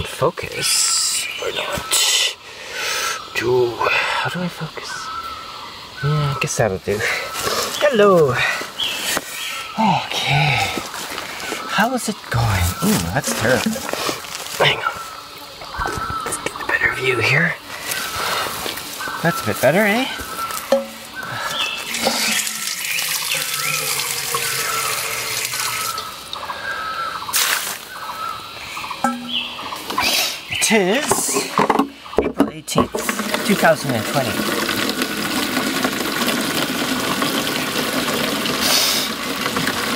and focus or not. How do I focus? Yeah, I guess that'll do. Hello. Okay. How is it going? Ooh, that's terrible. Hang on. Let's get a better view here. That's a bit better, eh? It is April 18th, 2020.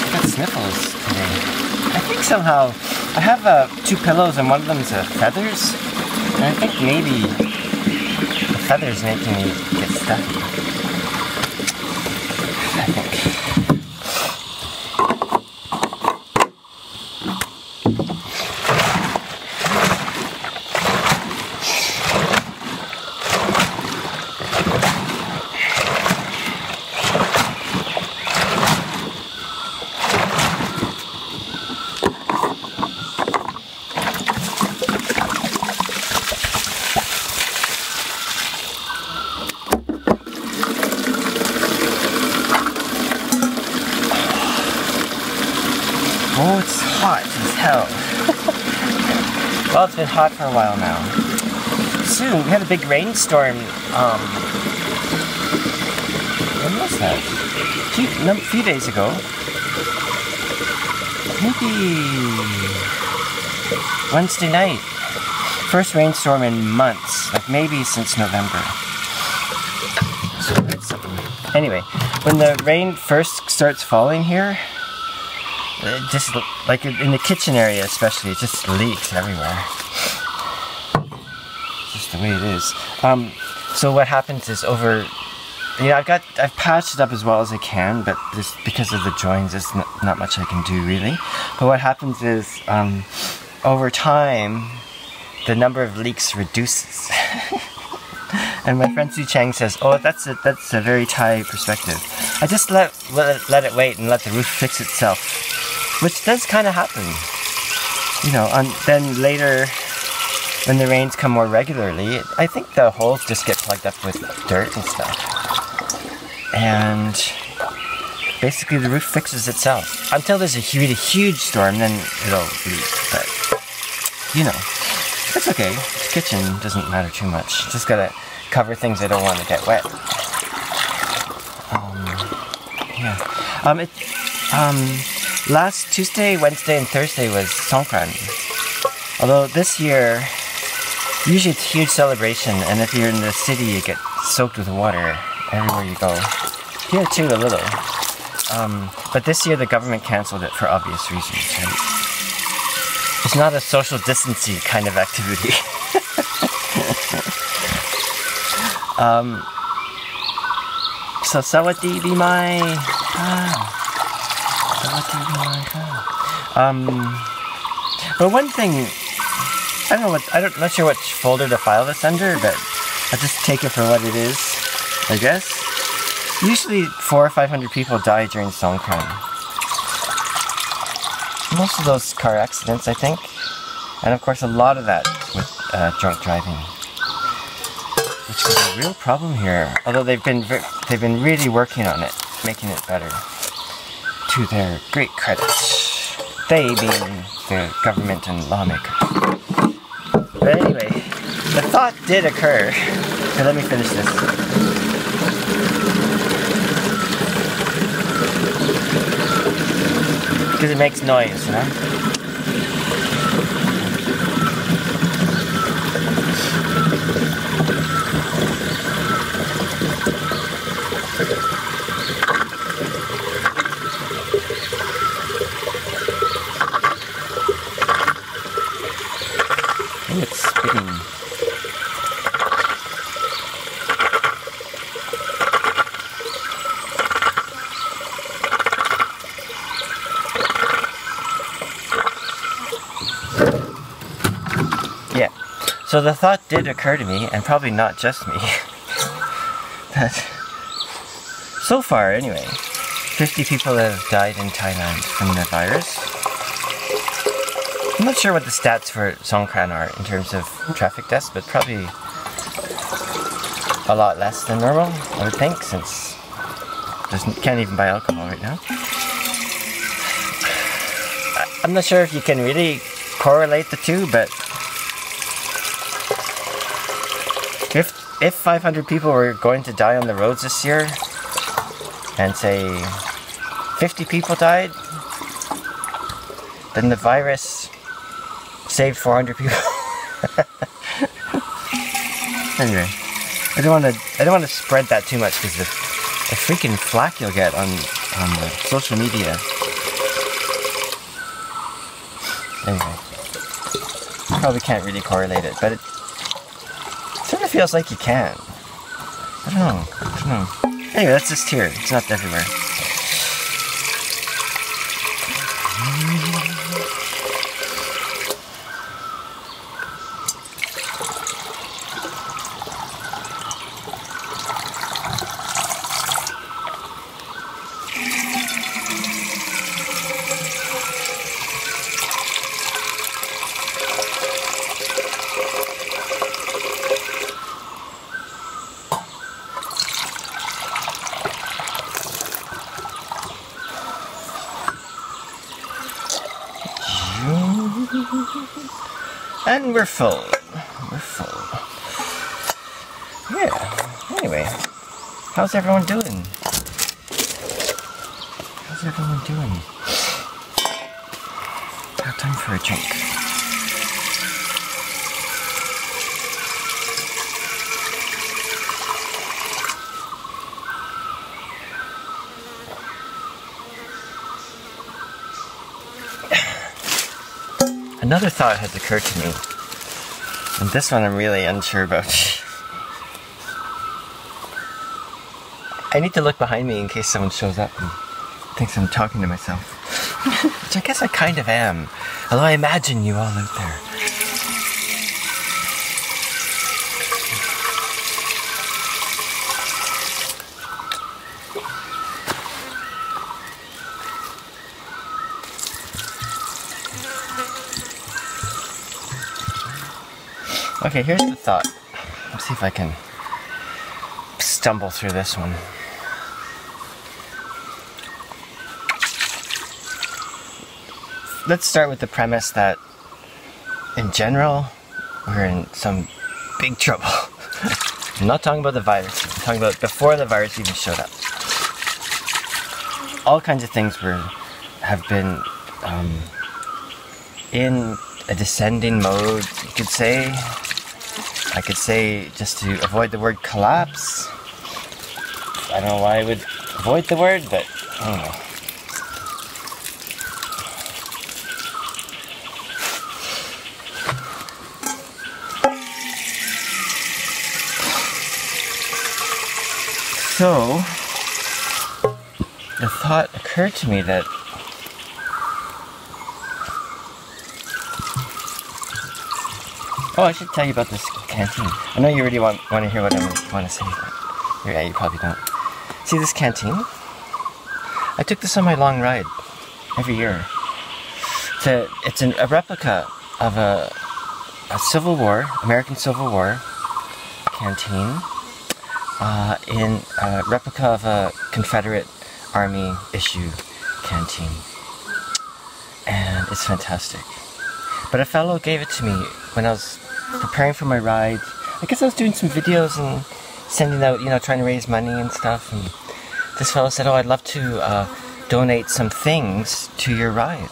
I got sniffles today. I think somehow I have two pillows and one of them's feathers. And I think maybe the feathers making me get stuffy. I think. Oh, it's hot as hell. Well, it's been hot for a while now. Soon, we had a big rainstorm, when was that? A few days ago. Maybe Wednesday night. First rainstorm in months, like maybe since November. So that's something. Anyway, when the rain first starts falling here, just like in the kitchen area especially, it just leaks everywhere. Just the way it is. So what happens is I've patched it up as well as I can, but just because of the joins, there's not much I can do really. But what happens is, over time, the number of leaks reduces. And my friend Su Chang says, "Oh, that's a very Thai perspective. I just let it wait and let the roof fix itself." Which does kind of happen, you know. And then later, when the rains come more regularly, I think the holes just get plugged up with dirt and stuff. And basically the roof fixes itself. Until there's a huge storm, then it'll leak. But, you know, it's okay. The kitchen doesn't matter too much. Just gotta cover things I don't want to get wet. Last Tuesday, Wednesday, and Thursday was Songkran. Although this year, usually it's a huge celebration, and if you're in the city, you get soaked with water everywhere you go. Here too, a little. But this year, the government cancelled it for obvious reasons. Right? It's not a social distancing kind of activity. So Sawati Bimai. But one thing, I'm not sure which folder to file this under, but I'll just take it for what it is, I guess. Usually 400 or 500 people die during Songkran. Most of those car accidents, I think. And of course a lot of that with drunk driving. Which is a real problem here. Although they've been really working on it, making it better. To their great credit. They being the government and lawmakers. But anyway, the thought did occur. So let me finish this. Because it makes noise, you know? It's spitting. Yeah. So the thought did occur to me, and probably not just me, that so far anyway, 50 people have died in Thailand from the virus. I'm not sure what the stats for Songkran are in terms of traffic deaths, but probably a lot less than normal, I would think, since can't even buy alcohol right now. I'm not sure if you can really correlate the two, but if 500 people were going to die on the roads this year, and say 50 people died, then the virus saved 400 people. Anyway, I don't want to spread that too much because the freaking flack you'll get on social media. Anyway, you probably can't really correlate it, but it sort of feels like you can. I don't know. Anyway, that's just here. It's not everywhere. And we're full. Yeah, anyway. How's everyone doing? Got time for a drink. Another thought has occurred to me, and this one I'm really unsure about. I need to look behind me in case someone shows up and thinks I'm talking to myself. Which I guess I kind of am, although I imagine you all out there. Okay, here's the thought. Let's see if I can stumble through this one. Let's start with the premise that, in general, we're in some big trouble. I'm not talking about the virus. I'm talking about before the virus even showed up. All kinds of things have been in a descending mode, you could say. I could say, just to avoid the word collapse. I don't know why I would avoid the word, but I don't know. So, the thought occurred to me that oh, I should tell you about this canteen. I know you really want to hear what I want to say, but yeah, you probably don't. See this canteen? I took this on my long ride every year. It's a replica of a Civil War, American Civil War canteen, in a replica of a Confederate Army issue canteen. And it's fantastic. But a fellow gave it to me when I was preparing for my ride. I guess I was doing some videos and sending out, trying to raise money and stuff. And this fellow said, oh, I'd love to donate some things to your ride.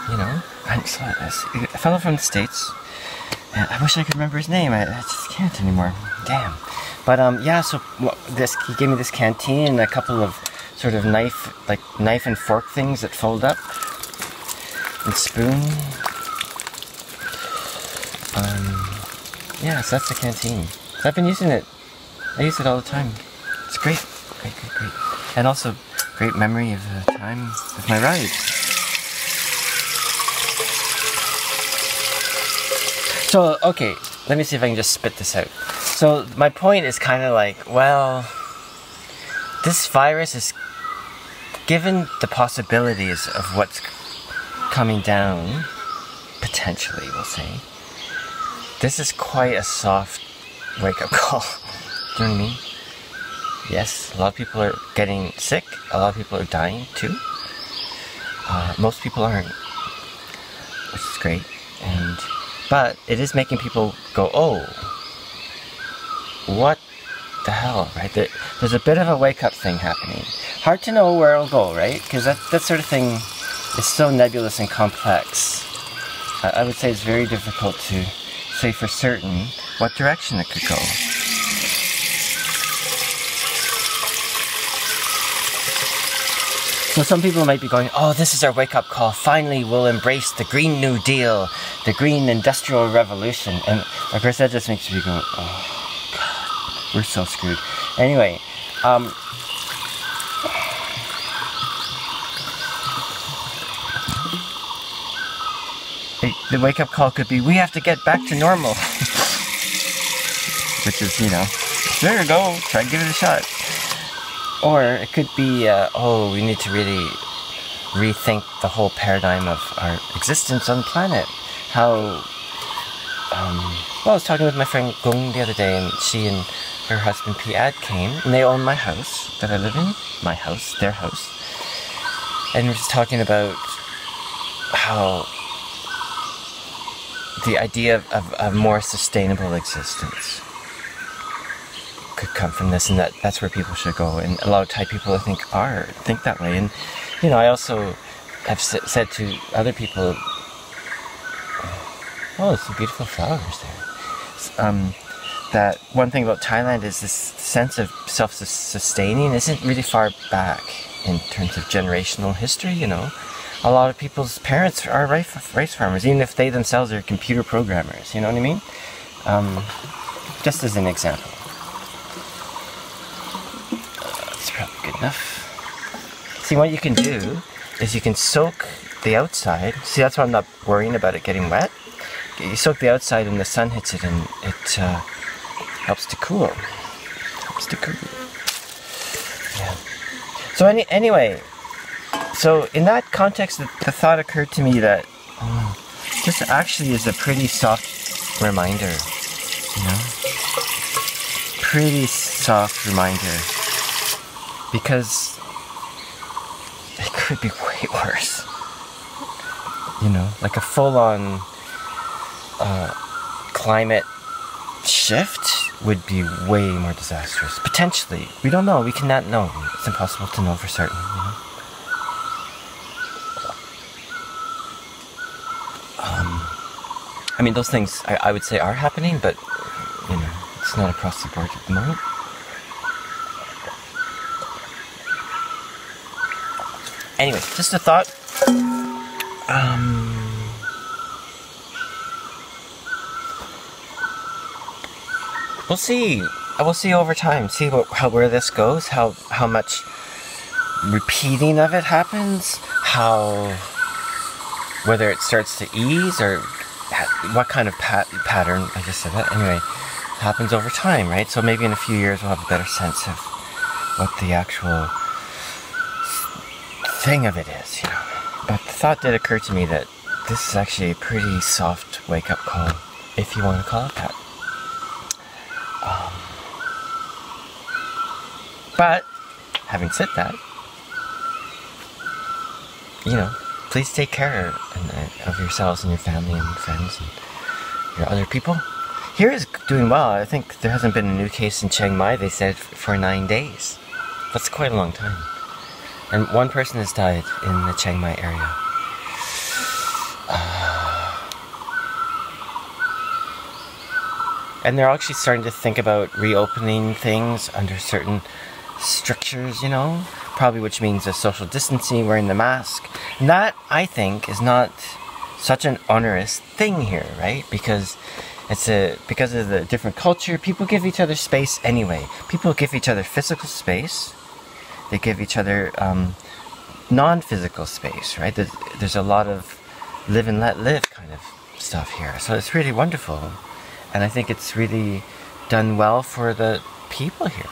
And so a fellow from the States. And I wish I could remember his name. I just can't anymore. Damn. But yeah, so he gave me this canteen and a couple of sort of knife and fork things that fold up. And spoon. Yeah, so that's the canteen. So I've been using it. I use it all the time. It's great. Great. And also, great memory of the time of my ride. So, okay, let me see if I can just spit this out. So, my point is kind of like, well, this virus is given the possibilities of what's coming down, potentially, we'll say. This is quite a soft wake-up call. Do you know what I mean? Yes, a lot of people are getting sick. A lot of people are dying too. Most people aren't, which is great. But it is making people go, oh, what the hell, right? There's a bit of a wake-up thing happening. Hard to know where it'll go, right? Because that sort of thing is so nebulous and complex. I would say it's very difficult to say for certain what direction it could go. So some people might be going, oh, this is our wake-up call. Finally, we'll embrace the Green New Deal, the Green Industrial Revolution. And of course, that just makes me go, oh, God, we're so screwed. Anyway, the wake-up call could be, we have to get back to normal. Which is, you know, there you go, try and give it a shot. Or it could be, oh, we need to really rethink the whole paradigm of our existence on the planet. How, well, I was talking with my friend Gung the other day, and she and her husband Piad came, and they own my house that I live in. My house, their house. And we're just talking about how the idea of a more sustainable existence could come from this, and that's where people should go. And a lot of Thai people, I think, think that way. And you know, I also have said to other people, oh, there's some beautiful flowers there. That one thing about Thailand is this sense of self-sustaining isn't really far back in terms of generational history. You know, a lot of people's parents are rice farmers, even if they themselves are computer programmers. You know what I mean? Just as an example. Probably good enough. See, what you can do is you can soak the outside. See, that's why I'm not worrying about it getting wet. You soak the outside and the sun hits it, and it helps to cool. Helps to cool. Yeah. So anyway, so in that context, the thought occurred to me that this actually is a pretty soft reminder. You know, pretty soft reminder. Because it could be way worse. You know, like a full-on climate shift would be way more disastrous. Potentially. We don't know. We cannot know. It's impossible to know for certain, you know? I mean, those things I would say are happening, but, you know, it's not across the board at the moment. Anyway, just a thought. We'll see. We'll see over time. See where this goes. How much repeating of it happens. Whether it starts to ease, or what kind of pattern. I just said that. Anyway, happens over time, right? So maybe in a few years we'll have a better sense of what the actual thing of it is, you know. But the thought did occur to me that this is actually a pretty soft wake-up call, if you want to call it that. But having said that, you know, please take care of yourselves and your family and friends and your other people. Here is doing well. I think there hasn't been a new case in Chiang Mai, they said, for 9 days. That's quite a long time. And one person has died in the Chiang Mai area. And they're actually starting to think about reopening things under certain strictures, you know? Probably which means a social distancing, wearing the mask. And that, I think, is not such an onerous thing here, right? Because because of the different culture, people give each other space anyway. People give each other physical space. They give each other non-physical space, right? There's a lot of live and let live kind of stuff here. So it's really wonderful. And I think it's really done well for the people here.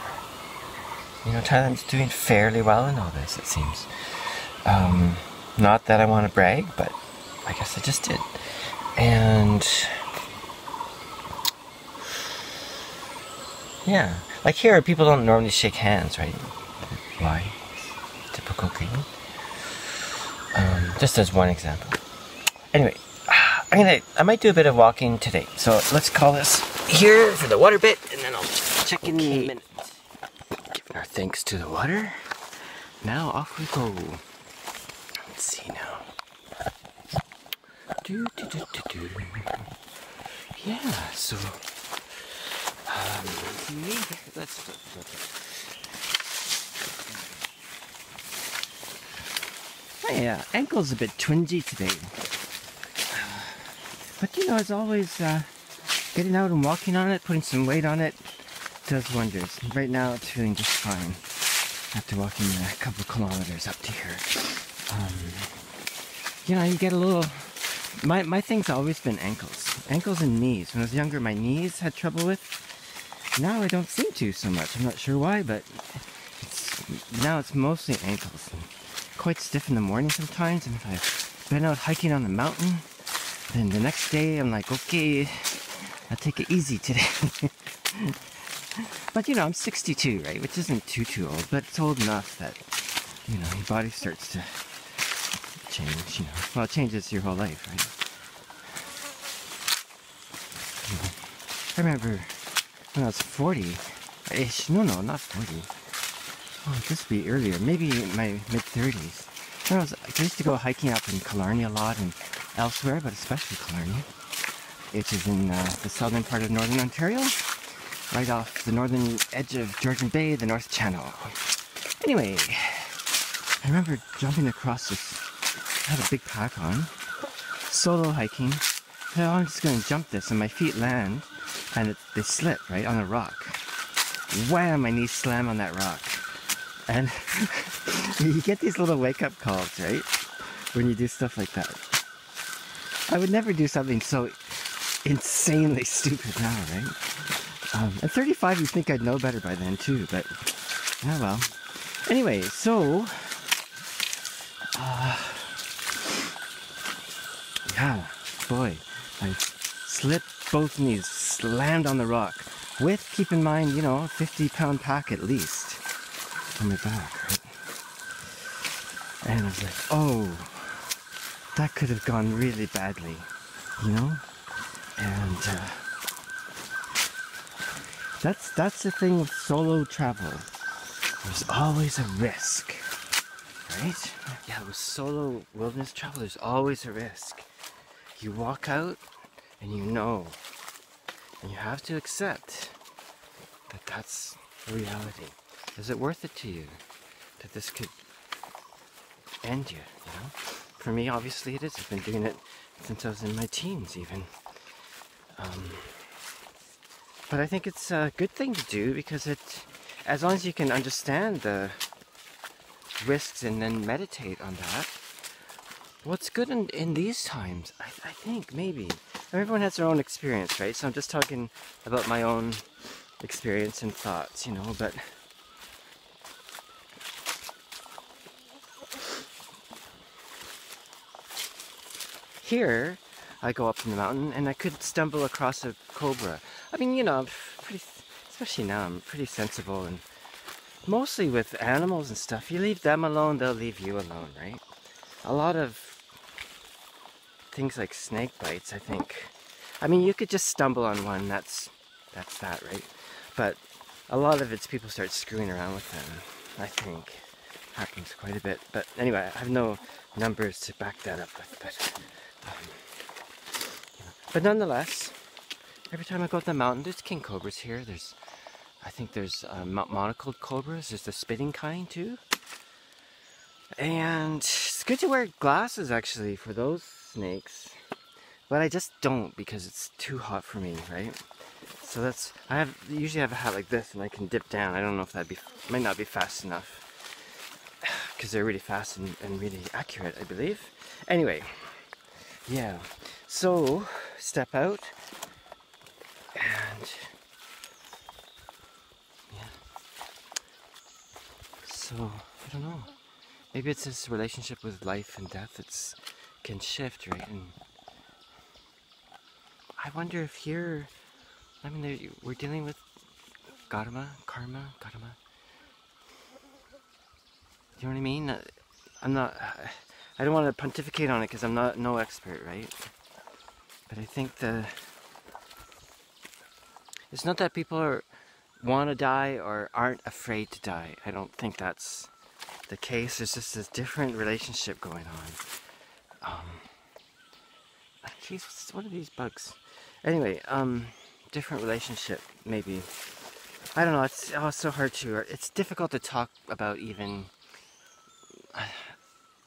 You know, Thailand's doing fairly well in all this, it seems. Not that I want to brag, but I guess I just did. And yeah, like here, people don't normally shake hands, right? Why? Typical Korean. Just as one example. Anyway, I might do a bit of walking today. So let's call this here for the water bit, and then I'll check in in a minute. Giving our thanks to the water. Now off we go. Let's see now. Yeah, so let's my ankle's a bit twingy today. But you know, as always, getting out and walking on it, putting some weight on it, does wonders. Right now it's feeling just fine after walking a couple kilometers up to here. You know, you get a little... My thing's always been ankles. Ankles and knees. When I was younger, my knees had trouble with. Now I don't seem to so much. I'm not sure why, but now it's mostly ankles. I'm quite stiff in the morning sometimes, and if I've been out hiking on the mountain, then the next day I'm like, okay, I'll take it easy today. But you know, I'm 62, right? Which isn't too old, but it's old enough that, you know, your body starts to change, you know. Well, it changes your whole life, right? You know, I remember when I was 40-ish, no, not 40. Oh, this would be earlier, maybe in my mid-30s. I used to go hiking up in Killarney a lot and elsewhere, but especially Killarney, which is in the southern part of northern Ontario, right off the northern edge of Georgian Bay, the North Channel. Anyway, I remember jumping across this, I had a big pack on, solo hiking. So I'm just going to jump this and my feet land and they slip right on a rock. Wham, my knees slam on that rock. And you get these little wake-up calls, right? When you do stuff like that. I would never do something so insanely stupid now, right? At 35, you'd think I'd know better by then too, but oh well. Anyway, so yeah, boy, I slipped both knees, slammed on the rock, with, keep in mind, you know, a 50-pound pack at least on my back, right? And I was like, oh, that could have gone really badly, you know? And that's the thing with solo travel. There's always a risk, right? Yeah, with solo wilderness travel, there's always a risk. You walk out and you know, and you have to accept that that's the reality. Is it worth it to you that this could end you, you know? For me, obviously it is. I've been doing it since I was in my teens even. But I think it's a good thing to do because as long as you can understand the risks and then meditate on that, what's good in these times, I think, maybe. Everyone has their own experience, right? So I'm just talking about my own experience and thoughts, you know, but here, I go up in the mountain and I could stumble across a cobra. I mean, you know, I'm pretty, especially now, I'm pretty sensible, and mostly with animals and stuff, you leave them alone, they'll leave you alone, right? A lot of things like snake bites, I think. I mean, you could just stumble on one, that's that, right? But a lot of it's people start screwing around with them, I think. Happens quite a bit. But anyway, I have no numbers to back that up with, but nonetheless, every time I go up the mountain, there's king cobras here. I think there's monocled cobras. There's the spitting kind too. And it's good to wear glasses actually for those snakes. But I just don't because it's too hot for me, right? So I usually have a hat like this and I can dip down. I don't know if might not be fast enough. Because they're really fast and really accurate, I believe. Anyway, yeah. So, step out, and yeah. So, I don't know. Maybe it's this relationship with life and death can shift, right? And I wonder if here, I mean, we're dealing with karma. You know what I mean? I don't want to pontificate on it because I'm no expert, right? But I think it's not that people want to die or aren't afraid to die. I don't think that's the case. There's just this different relationship going on. Jeez, what are these bugs? Anyway, different relationship, maybe. I don't know, it's so hard to, it's difficult to talk about even,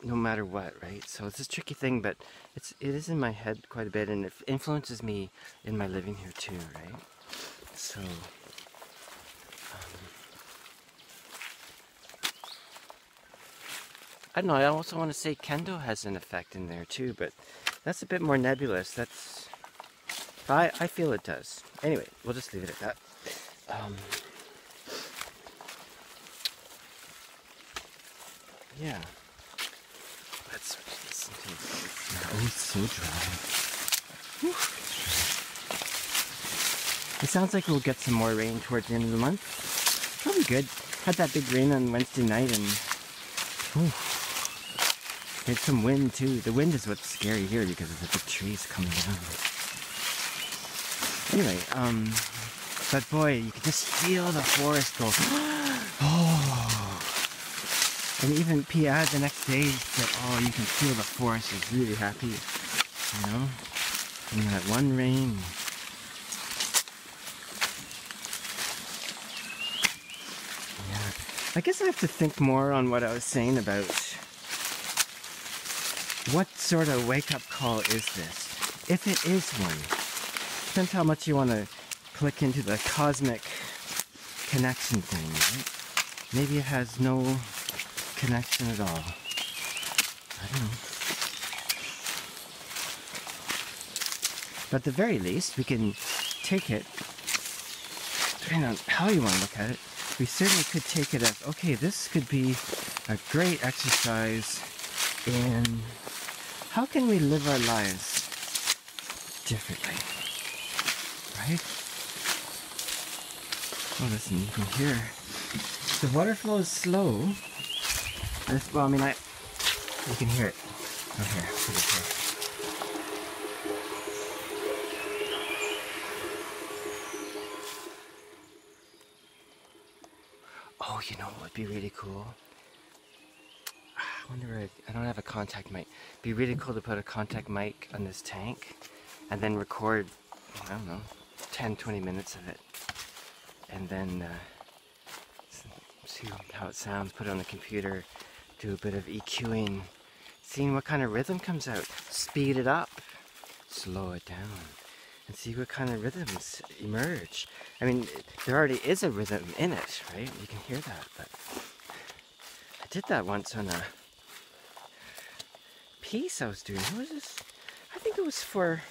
no matter what, right? So it's this tricky thing, but it is in my head quite a bit, and it influences me in my living here too, right? So, I don't know, I also want to say kendo has an effect in there too, but that's a bit more nebulous. I feel it does. Anyway, we'll just leave it at that. Yeah. Let's listen to it. Oh, it's so dry. Whew. It sounds like we'll get some more rain towards the end of the month. Probably good. Had that big rain on Wednesday night and whew, there's some wind too. The wind is what's scary here because of the big trees coming down. Anyway, but boy, you can just feel the forest go. Oh, and even Pia the next day said, "Oh, you can feel the forest is really happy." You know, and you had one rain. Yeah, I guess I have to think more on what I was saying about what sort of wake-up call is this, if it is one. Depends how much you want to click into the cosmic connection thing, right? Maybe it has no connection at all. I don't know. But at the very least, we can take it, depending on how you want to look at it, we certainly could take it as, okay, this could be a great exercise in how can we live our lives differently. Right? Oh, listen, you can hear the water flow is slow. Well, I mean, you can hear it. Oh, here, put it here. Oh, you know what would be really cool? I wonder, I don't have a contact mic. It'd be really cool to put a contact mic on this tank and then record, I don't know, 10-20 minutes of it, and then see how it sounds, put it on the computer, do a bit of EQing, seeing what kind of rhythm comes out, speed it up, slow it down, and see what kind of rhythms emerge. I mean, there already is a rhythm in it, right? You can hear that, but I did that once on a piece I was doing. What was this? I think it was for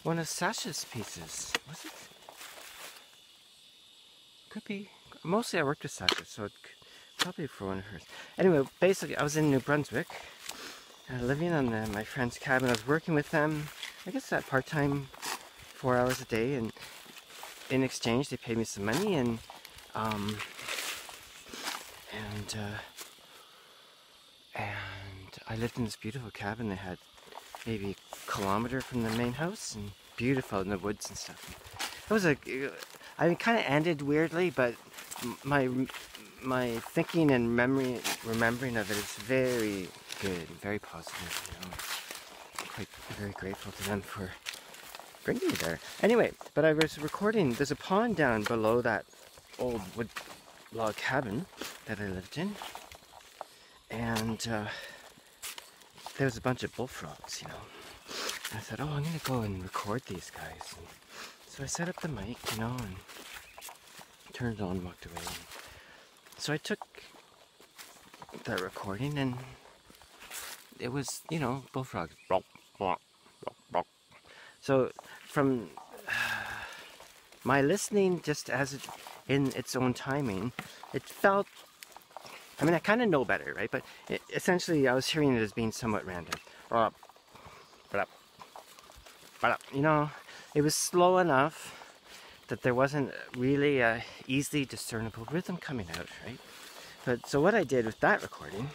one of Sasha's pieces. Was it? Could be. Mostly I worked with Sasha, so it probably for one of hers. Anyway, basically I was in New Brunswick, living on my friend's cabin. I was working with them, I guess that part-time, 4 hours a day, and in exchange they paid me some money, and I lived in this beautiful cabin. They had maybe a kilometer from the main house, and beautiful in the woods and stuff. It was I mean, it kind of ended weirdly, but my thinking and remembering of it is very good, very positive. You know, I'm very grateful to them for bringing me there. Anyway, but I was recording. There's a pond down below that old wood log cabin that I lived in, and there was a bunch of bullfrogs, you know. And I thought, oh, I'm gonna go and record these guys. And so I set up the mic, you know, and turned it on and walked away. So I took that recording, and it was, you know, bullfrogs. So from my listening, just as it in its own timing, it felt, I mean, I kind of know better, right? But essentially, I was hearing it as being somewhat random. You know, it was slow enough that there wasn't really a easily discernible rhythm coming out, right? But so what I did with that recording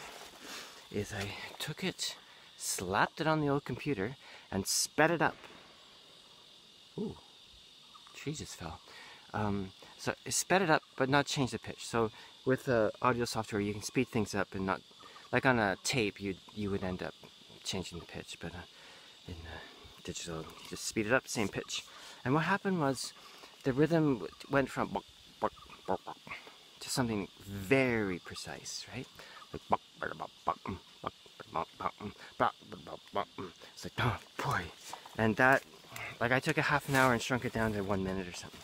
is I took it, slapped it on the old computer, and sped it up. Ooh, tree just fell. So I sped it up, but not change the pitch. So with the audio software, you can speed things up and not, like on a tape, you would end up changing the pitch, but in digital, you just speed it up, same pitch. And what happened was, the rhythm went from bok, bok, bok, bok, to something very precise, right? Like bok, bok, bok, bok, bok, bok, bok, bok, bok, bok. It's like, oh boy. And that, like, I took a half an hour and shrunk it down to 1 minute or something.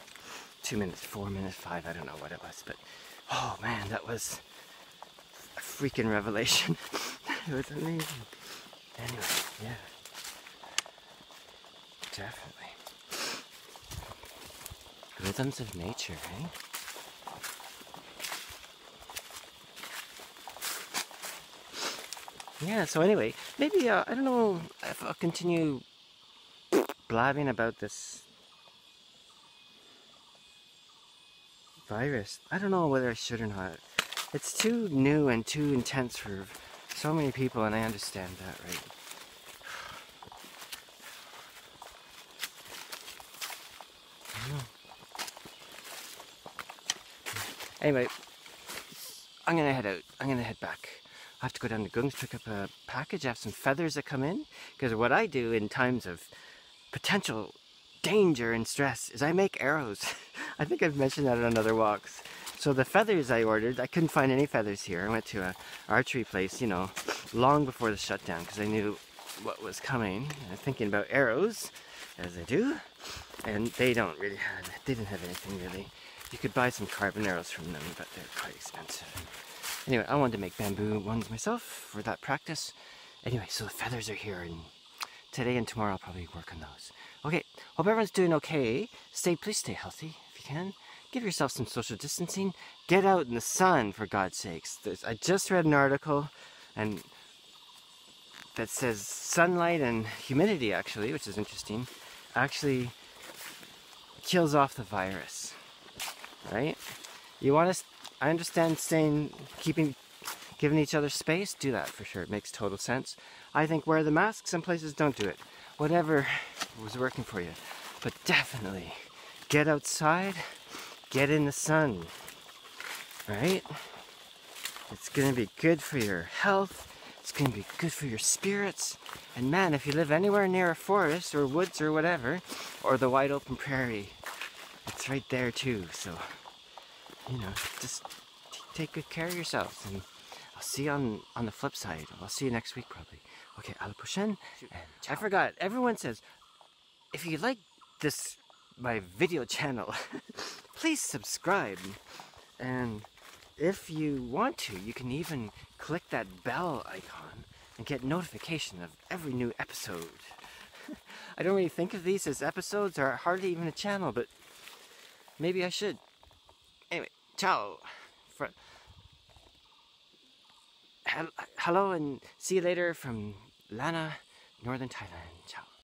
2 minutes, 4 minutes, 5, I don't know what it was, but oh man, that was a freaking revelation. It was amazing. Anyway, yeah. Definitely. Rhythms of nature, eh? Yeah, so anyway, maybe, I don't know if I'll continue blabbing about this virus. I don't know whether I should or not. It's too new and too intense for so many people, and I understand that, right? I don't know. Anyway, I'm gonna head out. I'm gonna head back. I have to go down to Gungs, pick up a package. I have some feathers that come in, because what I do in times of potential danger and stress is I make arrows. I think I've mentioned that on other walks. So the feathers I ordered, I couldn't find any feathers here. I went to an archery place, you know, long before the shutdown, because I knew what was coming. I'm thinking about arrows, as I do, and they didn't have anything really. You could buy some carbon arrows from them, but they're quite expensive. Anyway, I wanted to make bamboo ones myself for that practice. Anyway, so the feathers are here, and today and tomorrow I'll probably work on those. Okay, hope everyone's doing okay. Please stay healthy if you can. Give yourself some social distancing. Get out in the sun, for God's sakes. I just read an article and that says sunlight and humidity, actually, which is interesting, actually kills off the virus. Right? You want to, I understand giving each other space, do that for sure. It makes total sense. I think wear the mask, some places don't do it. Whatever was working for you. But definitely get outside, get in the sun. Right? It's going to be good for your health. It's going to be good for your spirits. And man, if you live anywhere near a forest or woods or whatever, or the wide open prairie, it's right there too. So, you know, just take good care of yourselves. And I'll see you on the flip side. I'll see you next week probably. Okay, à la prochaine. And I forgot, everyone says, if you like my video channel, please subscribe. And if you want to, you can even click that bell icon and get notification of every new episode. I don't really think of these as episodes or hardly even a channel, but maybe I should. Anyway, ciao. Hello and see you later from Lana, Northern Thailand. Ciao.